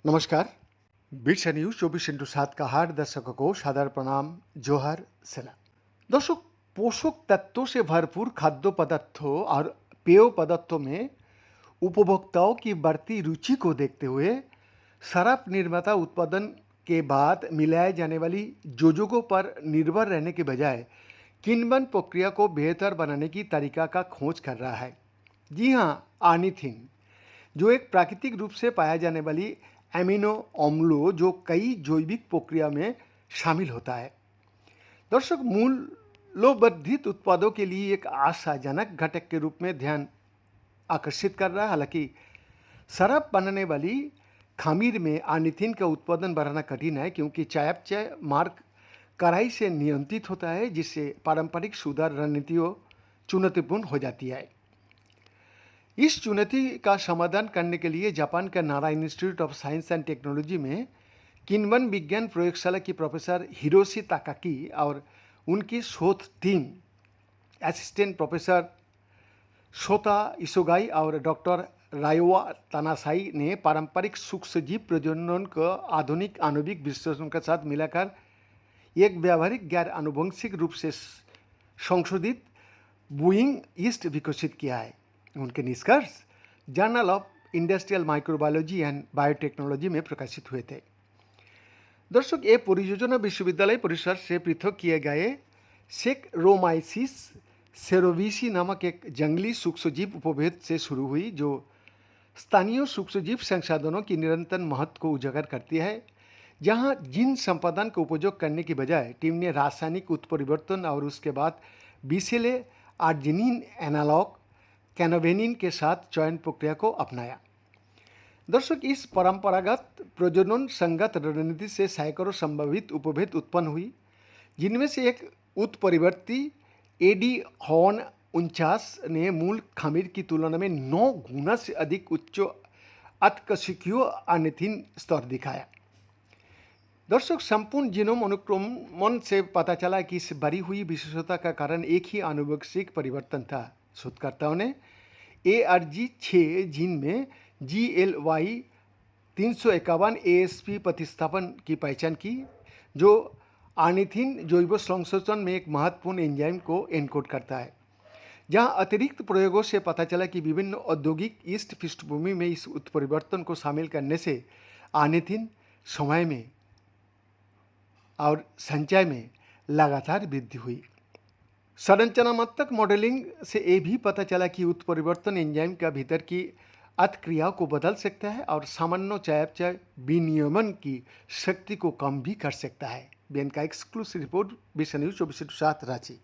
नमस्कार। Bits news 24x7 का हार्द दर्शकों को सादर प्रणाम, जोहर, सलाम। दर्शक, पोषक तत्वों से भरपूर खाद्य पदार्थों और पेय पदार्थों में उपभोक्ताओं की बढ़ती रुचि को देखते हुए शराब निर्माता उत्पादन के बाद मिलाए जाने वाली जोजोगों पर निर्भर रहने के बजाय किण्वन प्रक्रिया को बेहतर बनाने की तरीका का खोज कर रहा है। जी हाँ, आर्निथिन, जो एक प्राकृतिक रूप से पाया जाने वाली एमिनो अम्लों जो कई जैविक प्रक्रिया में शामिल होता है। दर्शक, मूल्यवर्धित उत्पादों के लिए एक आशाजनक घटक के रूप में ध्यान आकर्षित कर रहा है। हालांकि शराब बनाने वाली खमीर में आर्निथिन का उत्पादन बढ़ाना कठिन है, क्योंकि चयापचय मार्ग कड़ाई से नियंत्रित होता है, जिससे पारंपरिक सुधार रणनीतियों चुनौतीपूर्ण हो जाती है। इस चुनौती का समाधान करने के लिए जापान का नारा institute of science and technology में किण्वन विज्ञान प्रयोगशाला की प्रोफेसर हिरोशी ताकाकी और उनकी शोध टीम असिस्टेंट प्रोफेसर शोता इसोगाई और डॉक्टर रायोवा तानासाई ने पारंपरिक सूक्ष्मजीव प्रजनन को आधुनिक आणविक विश्लेषण के साथ मिलाकर एक व्यावहारिक गैर आनुवंशिक रूप से संशोधित बूइंग ईस्ट विकसित किया है। उनके निष्कर्ष journal of industrial microbiology and biotechnology में प्रकाशित हुए थे। दर्शक, ये परियोजना विश्वविद्यालय परिसर से पृथक किए गए सेक्रोमाइसिस सेरोविसी नामक एक जंगली सूक्ष्मजीव उपभेद से शुरू हुई, जो स्थानीय सूक्ष्मजीव संसाधनों की निरंतर महत्व को उजागर करती है। जहां जीन संपादन का उपयोग करने की बजाय टीम ने रासायनिक उत्परिवर्तन और उसके बाद बिसेले आर्जिनिन एनालॉग कैनोवेनिन के साथ चयन प्रक्रिया को अपनाया। दर्शक, इस परंपरागत प्रजनन संगत रणनीति से सैकड़ों संभावित उपभेद उत्पन्न हुई, जिनमें से एक उत्परिवर्ती एडी हॉर्न 49 ने मूल खमीर की तुलना में 9 गुना से अधिक उच्च अतकशिकीय आर्निथिन स्तर दिखाया। दर्शक, संपूर्ण जीनोम अनुक्रमण से पता चला कि इस बढ़ी हुई विशेषता का कारण एक ही आनुवंशिक परिवर्तन था। शोधकर्ताओं ने ARG6 जीन में GLY 351 ASP प्रतिस्थापन की पहचान की, जो आर्निथिन जैव संश्लेषण में एक महत्वपूर्ण एंजाइम को एनकोड करता है। जहां अतिरिक्त प्रयोगों से पता चला कि विभिन्न औद्योगिक ईस्ट पृष्ठभूमि में इस उत्परिवर्तन को शामिल करने से आर्निथिन समय में और संचय में लगातार वृद्धि हुई। संरचनात्मक मॉडलिंग से ये भी पता चला कि उत्परिवर्तन एंजाइम का भीतर की अतक्रियाओं को बदल सकता है और सामान्य चयापचय विनियमन की शक्ति को कम भी कर सकता है। बीएन का एक्सक्लूसिव रिपोर्ट, विश्व न्यूज 24/7 रांची।